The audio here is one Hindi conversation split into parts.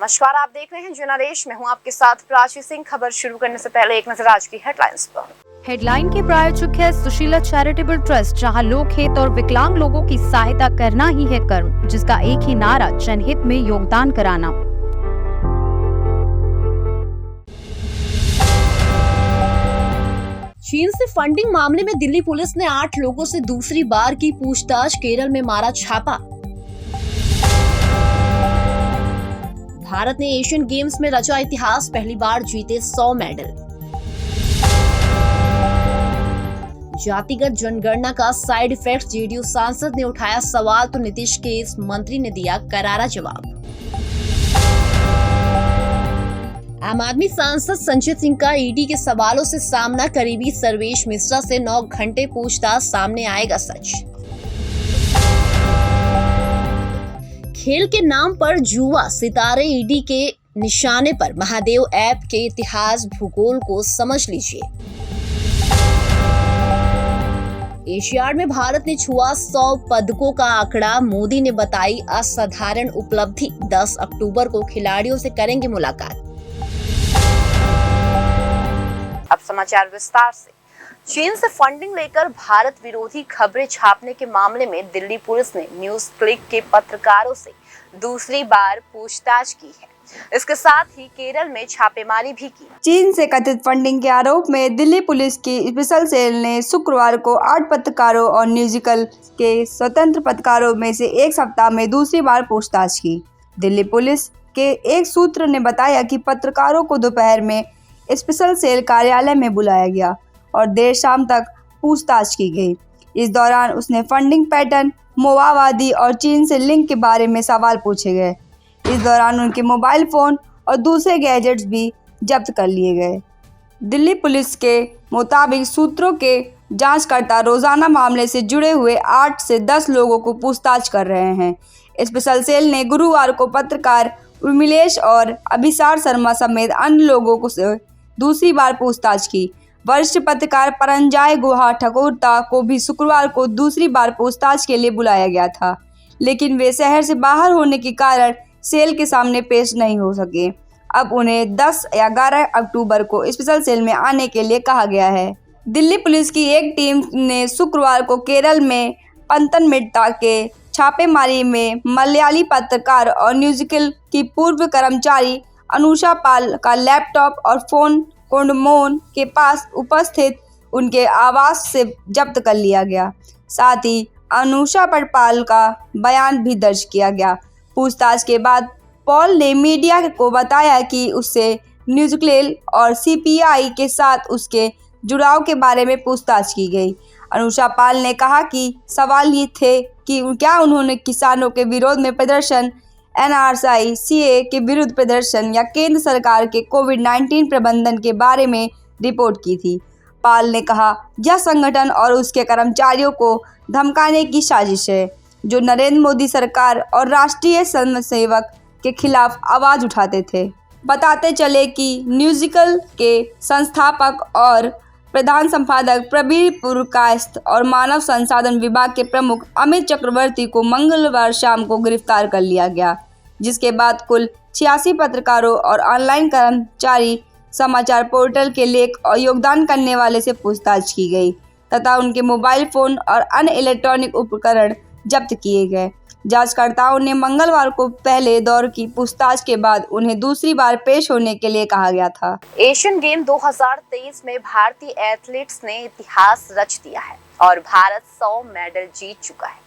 नमस्कार, आप देख रहे हैं जनादेश। मैं हूं आपके साथ प्राची सिंह। खबर शुरू करने से पहले एक नजर आज की हेडलाइंस पर। हेडलाइन के प्रायोजक है सुशीला चैरिटेबल ट्रस्ट, जहां लोक हित और विकलांग लोगों की सहायता करना ही है कर्म, जिसका एक ही नारा जनहित में योगदान कराना। चीन से फंडिंग मामले में दिल्ली पुलिस ने 8 लोगों से दूसरी बार की पूछताछ। केरल में मारा छापा। भारत ने एशियन गेम्स में रचा इतिहास, पहली बार जीते 100 मेडल। जातिगत जनगणना का साइड इफेक्ट, जेडीयू सांसद ने उठाया सवाल तो नीतीश के इस मंत्री ने दिया करारा जवाब। आम आदमी सांसद संजय सिंह का ईडी के सवालों से सामना, करीबी सर्वेश मिश्रा से 9 घंटे पूछताछ, सामने आएगा सच। खेल के नाम पर जुआ, सितारे ईडी के निशाने पर, महादेव ऐप के इतिहास भूगोल को समझ लीजिए। एशियाड में भारत ने छुआ 100 पदकों का आंकड़ा, मोदी ने बताई असाधारण उपलब्धि। 10 अक्टूबर को खिलाड़ियों से करेंगे मुलाकात। अब समाचार विस्तार से। चीन से फंडिंग लेकर भारत विरोधी खबरें छापने के मामले में दिल्ली पुलिस ने न्यूज क्लिक के पत्रकारों से दूसरी बार पूछताछ की है। इसके साथ ही केरल में छापेमारी भी की। चीन से कथित फंडिंग के आरोप में दिल्ली पुलिस की स्पेशल सेल ने शुक्रवार को 8 पत्रकारों और न्यूजिकल के स्वतंत्र पत्रकारों में से एक सप्ताह में दूसरी बार पूछताछ की। दिल्ली पुलिस के एक सूत्र ने बताया कि पत्रकारों को दोपहर में स्पेशल सेल कार्यालय में बुलाया गया और देर शाम तक पूछताछ की गई। इस दौरान उसने फंडिंग पैटर्न, माओवादी और चीन से लिंक के बारे में सवाल पूछे गए। इस दौरान उनके मोबाइल फोन और दूसरे गैजेट्स भी जब्त कर लिए गए। दिल्ली पुलिस के मुताबिक सूत्रों के जांचकर्ता रोजाना मामले से जुड़े हुए 8 से 10 लोगों को पूछताछ कर रहे हैं। स्पेशल सेल ने गुरुवार को पत्रकार उर्मिलेश और अभिसार शर्मा समेत अन्य लोगों से दूसरी बार पूछताछ की। वरिष्ठ पत्रकार परंजॉय गुहा ठाकुरता को भी शुक्रवार को दूसरी बार पूछताछ के लिए बुलाया गया था, लेकिन वे शहर से बाहर होने के कारण सेल के सामने पेश नहीं हो सके। अब उन्हें 10 या 11 अक्टूबर को स्पेशल सेल में आने के लिए कहा गया है। दिल्ली पुलिस की एक टीम ने शुक्रवार को केरल में पतनमथिट्टा के छापेमारी में मलयाली पत्रकार और न्यूजिकल की पूर्व कर्मचारी अनुषा पाल का लैपटॉप और फोन कोंडमोन के पास उपस्थित उनके आवास से जब्त कर लिया गया। साथ ही अनुषा पाल का बयान भी दर्ज किया गया। पूछताछ के बाद पॉल ने मीडिया को बताया कि उससे न्यूजिकल और सीपीआई के साथ उसके जुड़ाव के बारे में पूछताछ की गई। अनुषा पाल ने कहा कि सवाल ये थे कि क्या उन्होंने किसानों के विरोध में प्रदर्शन, एनआरसी, सीए के विरुद्ध प्रदर्शन या केंद्र सरकार के कोविड-19 प्रबंधन के बारे में रिपोर्ट की थी। पाल ने कहा, यह संगठन और उसके कर्मचारियों को धमकाने की साजिश है, जो नरेंद्र मोदी सरकार और राष्ट्रीय स्वयंसेवक के खिलाफ आवाज उठाते थे। बताते चले कि न्यूजिकल के संस्थापक और प्रधान संपादक प्रबीर पुरकायस्थ और मानव संसाधन विभाग के प्रमुख अमित चक्रवर्ती को मंगलवार शाम को गिरफ्तार कर लिया गया, जिसके बाद कुल 86 पत्रकारों और ऑनलाइन कर्मचारी, समाचार पोर्टल के लेख और योगदान करने वाले से पूछताछ की गई तथा उनके मोबाइल फोन और अन्य इलेक्ट्रॉनिक उपकरण जब्त किए गए। जांचकर्ताओं ने मंगलवार को पहले दौर की पूछताछ के बाद उन्हें दूसरी बार पेश होने के लिए कहा गया था। एशियन गेम 2023 में भारतीय एथलीट्स ने इतिहास रच दिया है और भारत 100 मेडल जीत चुका है।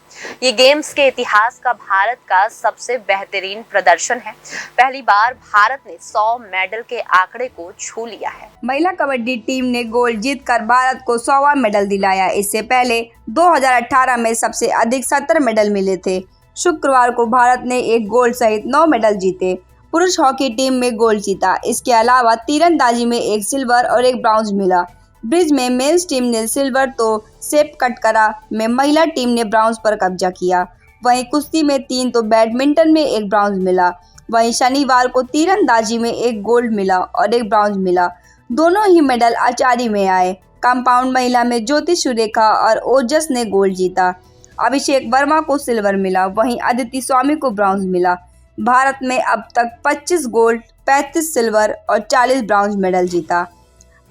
ये गेम्स के इतिहास का भारत का सबसे बेहतरीन प्रदर्शन है। पहली बार भारत ने 100 मेडल के आंकड़े को छू लिया है। महिला कबड्डी टीम ने गोल्ड जीतकर भारत को 100वां मेडल दिलाया। इससे पहले 2018 में सबसे अधिक 70 मेडल मिले थे। शुक्रवार को भारत ने एक गोल्ड सहित 9 मेडल जीते। पुरुष हॉकी टीम में गोल्ड जीता। इसके अलावा तीरंदाजी में एक सिल्वर और एक ब्रॉन्ज मिला। ब्रिज में मेंस टीम ने सिल्वर तो सेप कटकरा में महिला टीम ने ब्रॉन्ज पर कब्जा किया। वहीं कुश्ती में 3 तो बैडमिंटन में एक ब्रॉन्ज मिला। वहीं शनिवार को तीरंदाजी में एक गोल्ड मिला और एक ब्रॉन्ज मिला। दोनों ही मेडल आर्चरी में आए। कंपाउंड महिला में ज्योति सुरेखा और ओजस ने गोल्ड जीता। अभिषेक वर्मा को सिल्वर मिला, वहीं अदिति स्वामी को ब्रॉन्ज मिला। भारत ने अब तक 25 गोल्ड, 35 सिल्वर और 40 ब्रॉन्ज मेडल जीता।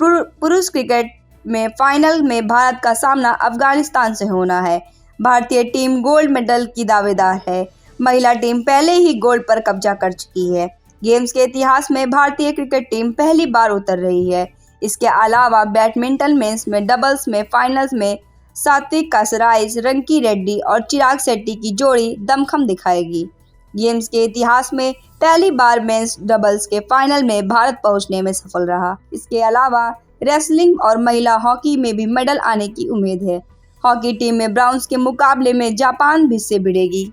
पुरुष क्रिकेट में फाइनल में भारत का सामना अफगानिस्तान से होना है। भारतीय टीम गोल्ड मेडल की दावेदार है। महिला टीम पहले ही गोल्ड पर कब्जा कर चुकी है। गेम्स के इतिहास में भारतीय क्रिकेट टीम पहली बार उतर रही है। इसके अलावा बैडमिंटन मेंस में डबल्स में फाइनल्स में सात्विक साईराज, रंकी रेड्डी और चिराग शेट्टी की जोड़ी दमखम दिखाएगी। गेम्स के इतिहास में पहली बार मेंस डबल्स के फाइनल में भारत पहुंचने में सफल रहा। इसके अलावा रेसलिंग और महिला हॉकी में भी मेडल आने की उम्मीद है। हॉकी टीम में ब्राउन्स के मुकाबले में जापान भी से भिड़ेगी।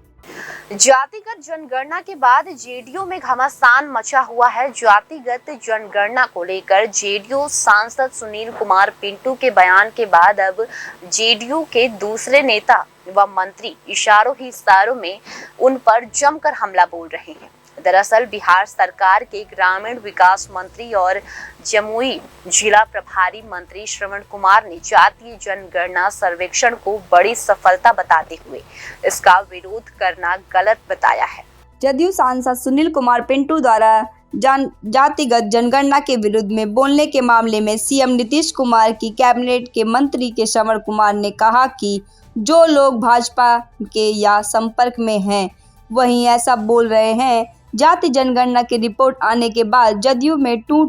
जातिगत जनगणना के बाद जेडीयू में घमासान मचा हुआ है। जातिगत जनगणना को लेकर जेडीयू सांसद सुनील कुमार पिंटू के बयान के बाद अब जेडीयू के दूसरे नेता व मंत्री इशारों ही इशारों में उन पर जमकर हमला बोल रहे हैं। दरअसल बिहार सरकार के ग्रामीण विकास मंत्री और जमुई जिला प्रभारी मंत्री श्रवण कुमार ने जातीय जनगणना सर्वेक्षण को बड़ी सफलता बताते हुए इसका विरोध करना गलत बताया है। जदयू सांसद सुनील कुमार पिंटू द्वारा जातिगत जनगणना के विरुद्ध में बोलने के मामले में सीएम नीतीश कुमार की कैबिनेट के मंत्री के श्रवण कुमार ने कहा कि जो लोग भाजपा के या संपर्क में हैं वही ऐसा बोल रहे हैं। जाति जनगणना की रिपोर्ट आने के बाद जदयू में टू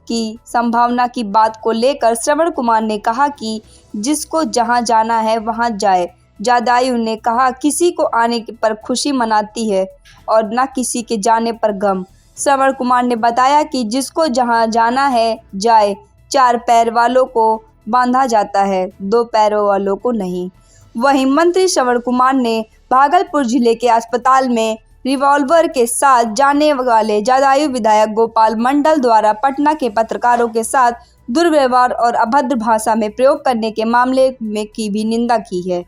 की संभावना की बात को लेकर श्रवण कुमार ने कहा कि जिसको जहां जाना है वहां जाए। जदयू ने कहा किसी को आने पर खुशी मनाती है और न किसी के जाने पर गम। श्रवण कुमार ने बताया कि जिसको जहां जाना है जाए। 4 पैर वालों को बांधा जाता है, 2 पैरों वालों को नहीं। वहीं मंत्री श्रवण कुमार ने भागलपुर जिले के अस्पताल में रिवॉल्वर के साथ जाने वाले जदयू विधायक गोपाल मंडल द्वारा पटना के पत्रकारों के साथ दुर्व्यवहार और अभद्र भाषा में प्रयोग करने के मामले में की भी निंदा की है।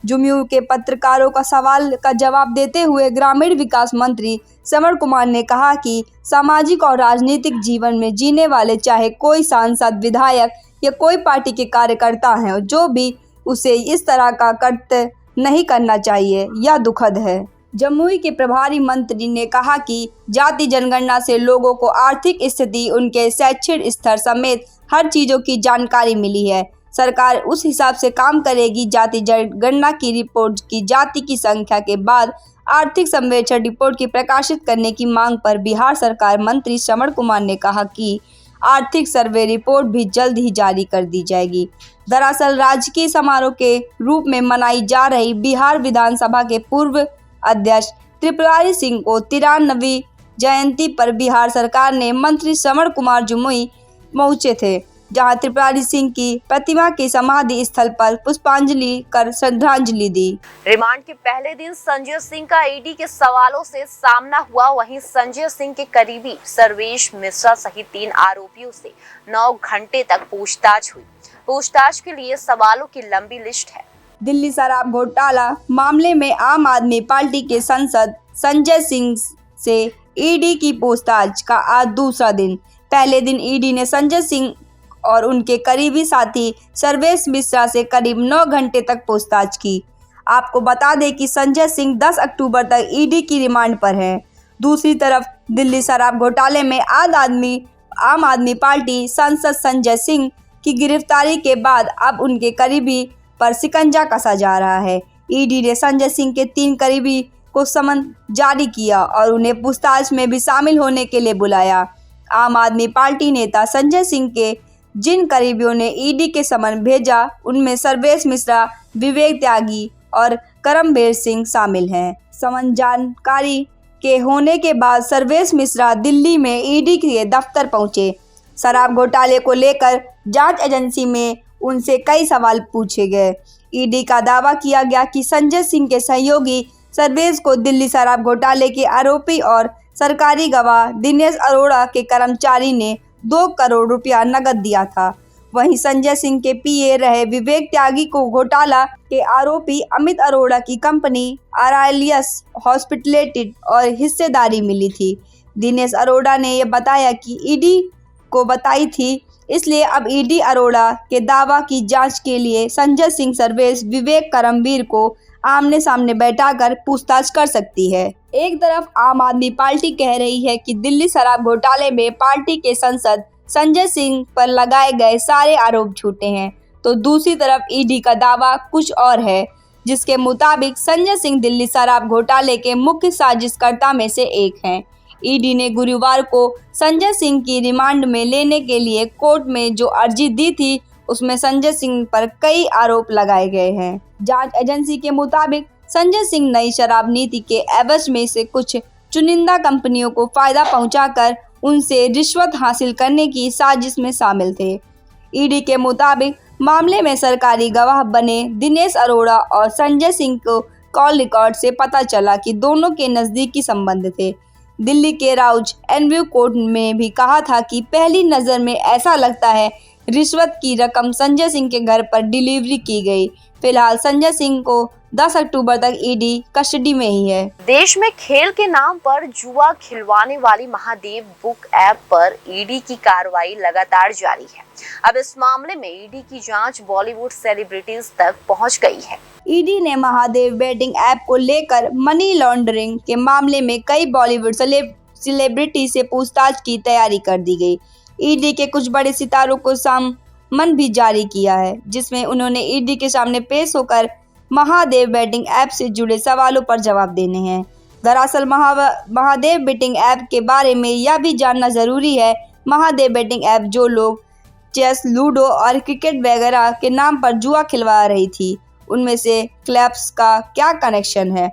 जमुई के पत्रकारों का सवाल का जवाब देते हुए ग्रामीण विकास मंत्री श्रवण कुमार ने कहा कि सामाजिक और राजनीतिक जीवन में जीने वाले चाहे कोई सांसद, विधायक या कोई पार्टी के कार्यकर्ता हैं, जो भी उसे इस तरह का कृत्य नहीं करना चाहिए। यह दुखद है। जमुई के प्रभारी मंत्री ने कहा कि जाति जनगणना से लोगों को आर्थिक स्थिति, उनके शैक्षिक स्तर समेत हर चीजों की जानकारी मिली है। सरकार उस हिसाब से काम करेगी। जाति जनगणना की रिपोर्ट की जाति की संख्या के बाद आर्थिक सर्वेक्षण रिपोर्ट की प्रकाशित करने की मांग पर बिहार सरकार मंत्री श्रवण कुमार ने कहा कि आर्थिक सर्वे रिपोर्ट भी जल्द ही जारी कर दी जाएगी। दरअसल राजकीय समारोह के रूप में मनाई जा रही बिहार विधानसभा के पूर्व अध्यक्ष त्रिपुरारी सिंह को 93वीं जयंती पर बिहार सरकार ने मंत्री श्रवण कुमार जमुई पहुंचे थे, जहां त्रिपुरारी सिंह की प्रतिमा के समाधि स्थल पर पुष्पांजलि कर श्रद्धांजलि दी। रिमांड के पहले दिन संजय सिंह का ईडी के सवालों से सामना हुआ। वहीं संजय सिंह के करीबी सर्वेश मिश्रा सहित 3 आरोपियों से 9 घंटे तक पूछताछ हुई। पूछताछ के लिए सवालों की लंबी लिस्ट है। दिल्ली शराब घोटाला मामले में आम आदमी पार्टी के सांसद संजय सिंह से ईडी की पूछताछ का आज दूसरा दिन। पहले दिन ईडी ने संजय सिंह और उनके करीबी साथी सर्वेश मिश्रा से करीब 9 घंटे तक पूछताछ की। आपको बता दें कि संजय सिंह 10 अक्टूबर तक ईडी की रिमांड पर हैं। दूसरी तरफ दिल्ली शराब घोटाले में आम आदमी पार्टी सांसद संजय सिंह की गिरफ्तारी के बाद अब उनके करीबी पर शिकंजा कसा जा रहा है। ईडी ने संजय सिंह के 3 करीबी को समन जारी किया और उन्हें पूछताछ में भी शामिल होने के लिए बुलाया। आम आदमी पार्टी नेता संजय सिंह के जिन करीबियों ने ईडी के समन भेजा उनमें सर्वेश मिश्रा, विवेक त्यागी और करमबीर सिंह शामिल हैं। समन जानकारी के होने के बाद सर्वेश मिश्रा दिल्ली में ईडी के दफ्तर पहुंचे। शराब घोटाले को लेकर जांच एजेंसी में उनसे कई सवाल पूछे गए। ईडी का दावा किया गया कि संजय सिंह के सहयोगी सर्वेश को दिल्ली शराब घोटाले के आरोपी और सरकारी गवाह दिनेश अरोड़ा के कर्मचारी ने 2 करोड़ रुपया नकद दिया था। वहीं संजय सिंह के पीए रहे विवेक त्यागी को घोटाला के आरोपी अमित अरोड़ा की कंपनी आरआईएलएस हॉस्पिटैलिटी और हिस्सेदारी मिली थी। दिनेश अरोड़ा ने यह बताया कि ईडी को बताई थी, इसलिए अब ईडी अरोड़ा के दावा की जांच के लिए संजय सिंह, सर्वेश, विवेक, करमबीर को आमने सामने बैठाकर पूछताछ कर सकती है। एक तरफ आम आदमी पार्टी कह रही है कि दिल्ली शराब घोटाले में पार्टी के सांसद संजय सिंह पर लगाए गए सारे आरोप झूठे हैं, तो दूसरी तरफ ईडी का दावा कुछ और है, जिसके मुताबिक संजय सिंह दिल्ली शराब घोटाले के मुख्य साजिशकर्ता में से एक हैं। ईडी ने गुरुवार को संजय सिंह की रिमांड में लेने के लिए कोर्ट में जो अर्जी दी थी, उसमें संजय सिंह पर कई आरोप लगाए गए हैं। जांच एजेंसी के मुताबिक संजय सिंह नई शराब नीति के एवज में से कुछ चुनिंदा कंपनियों को फायदा पहुंचाकर उनसे रिश्वत हासिल करने की साजिश में शामिल थे। ईडी के मुताबिक मामले में सरकारी गवाह बने दिनेश अरोड़ा और संजय सिंह को कॉल रिकॉर्ड से पता चला कि दोनों के नज़दीकी संबंध थे। दिल्ली के राउज एनव्यू कोर्ट में भी कहा था कि पहली नज़र में ऐसा लगता है रिश्वत की रकम संजय सिंह के घर पर डिलीवरी की गई। फिलहाल संजय सिंह को 10 अक्टूबर तक ईडी कस्टडी में ही है। देश में खेल के नाम पर जुआ खिलवाने वाली महादेव बुक ऐप पर ईडी की कार्रवाई लगातार जारी है। अब इस मामले में ईडी की जांच बॉलीवुड सेलिब्रिटीज तक पहुंच गई है। ईडी ने महादेव बेटिंग ऐप को लेकर मनी लॉन्ड्रिंग के मामले में कई बॉलीवुड सेलिब्रिटी से पूछताछ की तैयारी कर दी गई। ईडी के कुछ बड़े सितारों को समन भी जारी किया है, जिसमें उन्होंने ईडी के सामने पेश होकर महादेव बेटिंग ऐप से जुड़े सवालों पर जवाब देने हैं। दरअसल महादेव बेटिंग ऐप के बारे में यह भी जानना जरूरी है। महादेव बेटिंग ऐप जो लोग चेस, लूडो और क्रिकेट वगैरह के नाम पर जुआ खिलवा रही थी, उनमें से क्लब्स का क्या कनेक्शन है।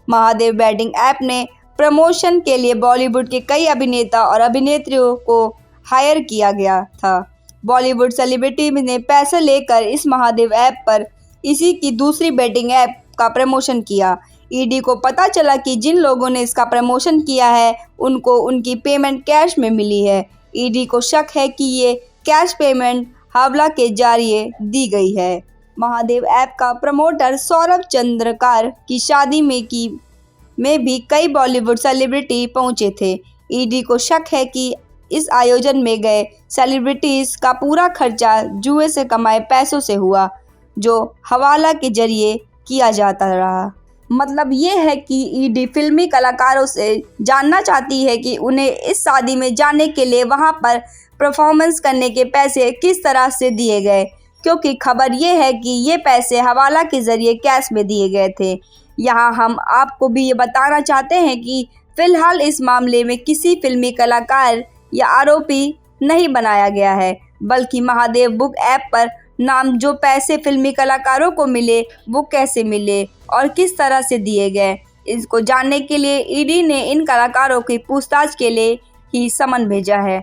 महादेव बेटिंग ऐप ने प्रमोशन के लिए बॉलीवुड के कई अभिनेता और अभिनेत्रियों को हायर किया गया था। बॉलीवुड सेलिब्रिटी ने पैसे लेकर इस महादेव ऐप पर इसी की दूसरी बेटिंग ऐप का प्रमोशन किया। ईडी को पता चला कि जिन लोगों ने इसका प्रमोशन किया है, उनको उनकी पेमेंट कैश में मिली है। ईडी को शक है कि ये कैश पेमेंट हवाला के जरिए दी गई है। महादेव ऐप का प्रमोटर सौरभ चंद्रकार की शादी में भी कई बॉलीवुड सेलिब्रिटी पहुंचे थे। ईडी को शक है कि इस आयोजन में गए सेलिब्रिटीज का पूरा खर्चा जुए से कमाए पैसों से हुआ, जो हवाला के जरिए किया जाता रहा। मतलब ये है कि ईडी फिल्मी कलाकारों से जानना चाहती है कि उन्हें इस शादी में जाने के लिए वहां पर परफॉर्मेंस करने के पैसे किस तरह से दिए गए, क्योंकि खबर ये है कि ये पैसे हवाला के जरिए कैश में दिए गए थे। यहाँ हम आपको भी ये बताना चाहते हैं कि फिलहाल इस मामले में किसी फिल्मी कलाकार या आरोपी नहीं बनाया गया है, बल्कि महादेव बुक ऐप पर नाम जो पैसे फिल्मी कलाकारों को मिले वो कैसे मिले और किस तरह से दिए गए, इसको जानने के लिए ईडी ने इन कलाकारों की पूछताछ के लिए ही समन भेजा है।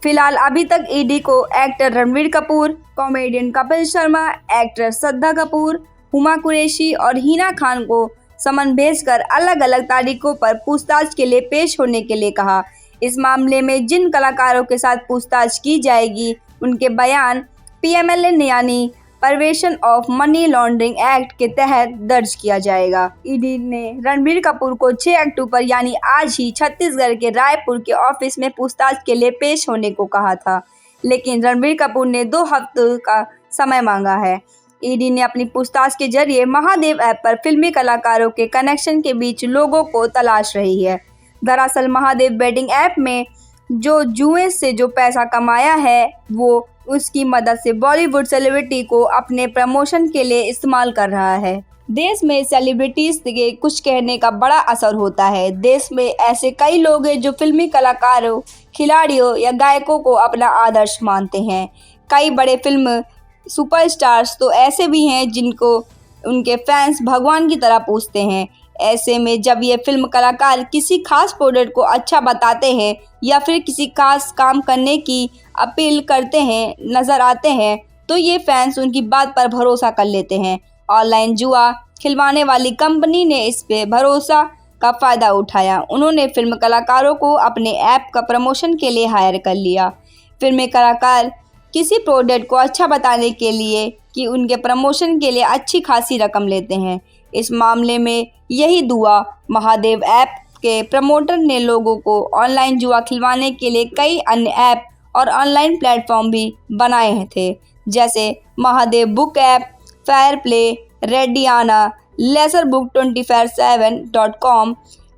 फिलहाल अभी तक ईडी को actor Ranbir Kapoor, comedian Kapil Sharma, actress Shraddha Kapoor, Huma Qureshi और हिना खान को समन भेजकर अलग अलग तारीखों पर पूछताछ के लिए पेश होने के लिए कहा। इस मामले में जिन कलाकारों के साथ पूछताछ की जाएगी, उनके बयान PMLA यानी prevention of money laundering act के तहत दर्ज किया जाएगा। ईडी ने रणबीर कपूर को 6 अक्टूबर यानी आज ही छत्तीसगढ़ के रायपुर के ऑफिस में पूछताछ के लिए पेश होने को कहा था, लेकिन रणबीर कपूर ने 2 हफ्तों का समय मांगा है। ईडी ने अपनी पूछताछ के जरिए महादेव ऐप पर फिल्मी कलाकारों के कनेक्शन के बीच लोगों को तलाश रही है। दरअसल महादेव बेटिंग ऐप में जो जुए से जो पैसा कमाया है, वो उसकी मदद से बॉलीवुड सेलिब्रिटी को अपने प्रमोशन के लिए इस्तेमाल कर रहा है। देश में सेलिब्रिटीज के कुछ कहने का बड़ा असर होता है। देश में ऐसे कई लोग हैं जो फिल्मी कलाकारों, खिलाड़ियों या गायकों को अपना आदर्श मानते हैं। कई बड़े फिल्म सुपरस्टार्स तो ऐसे भी हैं जिनको उनके फैंस भगवान की तरह पूजते हैं। ऐसे में जब ये फिल्म कलाकार किसी खास प्रोडक्ट को अच्छा बताते हैं या फिर किसी खास काम करने की अपील करते हैं नज़र आते हैं, तो ये फैंस उनकी बात पर भरोसा कर लेते हैं। ऑनलाइन जुआ खिलवाने वाली कंपनी ने इस पे भरोसा का फ़ायदा उठाया। उन्होंने फिल्म कलाकारों को अपने ऐप का प्रमोशन के लिए हायर कर लिया। फिल्मी कलाकार किसी प्रोडक्ट को अच्छा बताने के लिए कि उनके प्रमोशन के लिए अच्छी खासी रकम लेते हैं। इस मामले में यही दुआ महादेव ऐप के प्रमोटर ने लोगों को ऑनलाइन जुआ खिलवाने के लिए कई अन्य ऐप और ऑनलाइन प्लेटफॉर्म भी बनाए थे, जैसे Mahadev book app, fair play, रेडियाना, लेसरबुक247.com,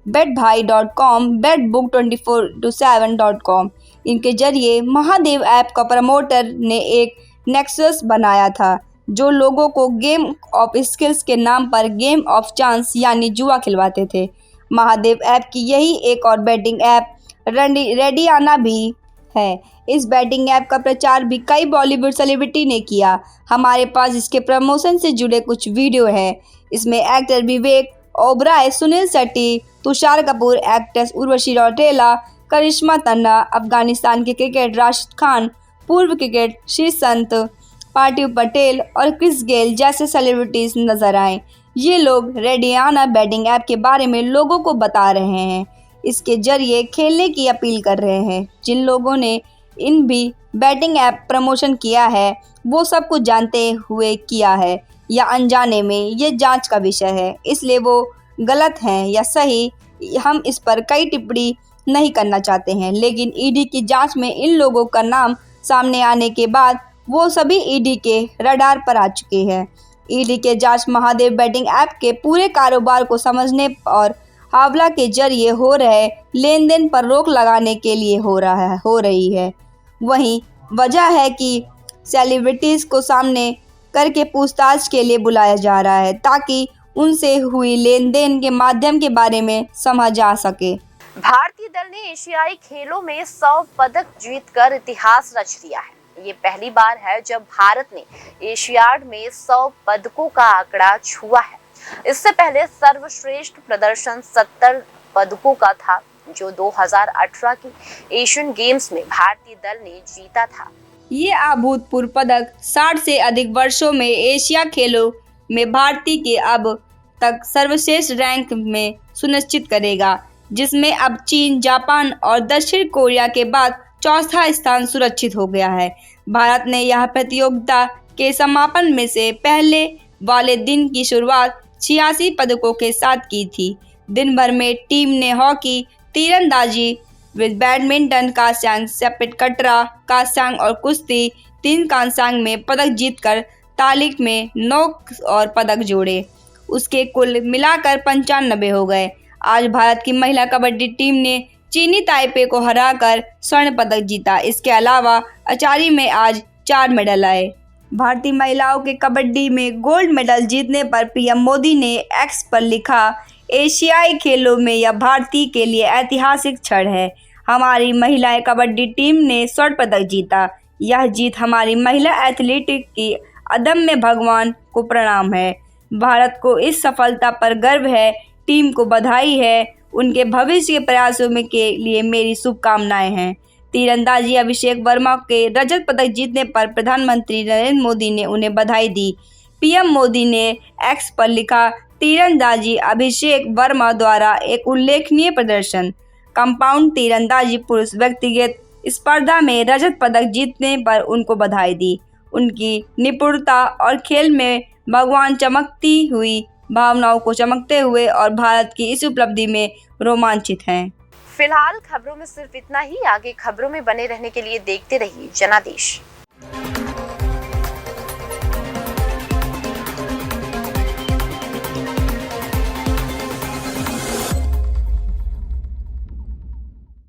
betbhai.com, betbook24/7.com। इनके जरिए महादेव ऐप का प्रमोटर ने एक नेक्सस बनाया था जो लोगों को गेम ऑफ स्किल्स के नाम पर गेम ऑफ चांस यानी जुआ खिलवाते थे। महादेव ऐप की यही एक और बैटिंग ऐप रेडियाना भी है। इस बैटिंग ऐप का प्रचार भी कई बॉलीवुड सेलिब्रिटी ने किया। हमारे पास इसके प्रमोशन से जुड़े कुछ वीडियो हैं। इसमें एक्टर विवेक ओबराय, सुनील शेट्टी, तुषार कपूर, एक्ट्रेस उर्वशी रौटेला, करिश्मा तन्ना, अफगानिस्तान के क्रिकेट राशिद खान, पूर्व क्रिकेट श्रीसंत, पार्थिव पटेल और क्रिस गेल जैसे सेलिब्रिटीज नजर आए। ये लोग रेडियाना बैटिंग ऐप के बारे में लोगों को बता रहे हैं, इसके जरिए खेलने की अपील कर रहे हैं। जिन लोगों ने इन भी बैटिंग ऐप प्रमोशन किया है वो सब कुछ जानते हुए किया है या अनजाने में, ये जांच का विषय है, इसलिए वो गलत हैं या सही हम इस पर कई टिप्पणी नहीं करना चाहते हैं। लेकिन ईडी की जांच में इन लोगों का नाम सामने आने के बाद वो सभी ईडी के रडार पर आ चुके हैं। ईडी के जांच महादेव बैटिंग ऐप के पूरे कारोबार को समझने और हावला के जरिए हो रहे लेन देन पर रोक लगाने के लिए हो रही है। वहीं वजह है कि सेलिब्रिटीज को सामने करके पूछताछ के लिए बुलाया जा रहा है ताकि उनसे हुई लेन देन के माध्यम के बारे में समझ आ सके। भारतीय दल ने एशियाई खेलों में 100 पदक जीतकर इतिहास रच दिया है। ये पहली बार है जब भारत ने एशियाड में 100 पदकों का आंकड़ा छुआ है। इससे पहले सर्वश्रेष्ठ प्रदर्शन 70 पदकों का था जो 2018 की एशियन गेम्स में भारतीय दल ने जीता था। ये अभूतपूर्व पदक 60 से अधिक वर्षों में एशिया खेलों में भारतीय के अब तक सर्वश्रेष्ठ रैंक में सुनिश्चित करेगा, जिसमें अब चीन, जापान और दक्षिण कोरिया के बाद चौथा स्थान सुरक्षित हो गया है। भारत ने यह प्रतियोगिता के समापन में से पहले वाले दिन की शुरुआत 86 पदकों के साथ की थी। दिन भर में टीम ने हॉकी, तीरंदाजी, बैडमिंटन, कांस्यांग, सैपिट कटरा, कांस्यांग और कुश्ती 3 कांस्यांग में पदक जीतकर तालिक में 9 और पदक जोड़े। उसके कुल मिलाकर 95 हो गए। आज भारत की महिला कबड्डी टीम ने चीनी ताइपे को हराकर स्वर्ण पदक जीता। इसके अलावा आर्चरी में आज 4 मेडल आए। भारतीय महिलाओं के कबड्डी में गोल्ड मेडल जीतने पर पीएम मोदी ने एक्स पर लिखा, एशियाई खेलों में यह भारतीय के लिए ऐतिहासिक क्षण है। हमारी महिला कबड्डी टीम ने स्वर्ण पदक जीता। यह जीत हमारी महिला एथलीट की अदम्य भगवान को प्रणाम है। भारत को इस सफलता पर गर्व है। टीम को बधाई है। उनके भविष्य के प्रयासों में के लिए मेरी शुभकामनाएं हैं। तीरंदाजी अभिषेक वर्मा के रजत पदक जीतने पर प्रधानमंत्री नरेंद्र मोदी ने उन्हें बधाई दी। पीएम मोदी ने एक्स पर लिखा, तीरंदाजी अभिषेक वर्मा द्वारा एक उल्लेखनीय प्रदर्शन। कंपाउंड तीरंदाजी पुरुष व्यक्तिगत स्पर्धा में रजत पदक जीतने पर उनको बधाई दी। उनकी निपुणता और खेल में भगवान चमकती हुई भावनाओं को चमकते हुए और भारत की इस उपलब्धि में रोमांचित हैं। फिलहाल खबरों में सिर्फ इतना ही। आगे खबरों में बने रहने के लिए देखते रहिए जनादेश।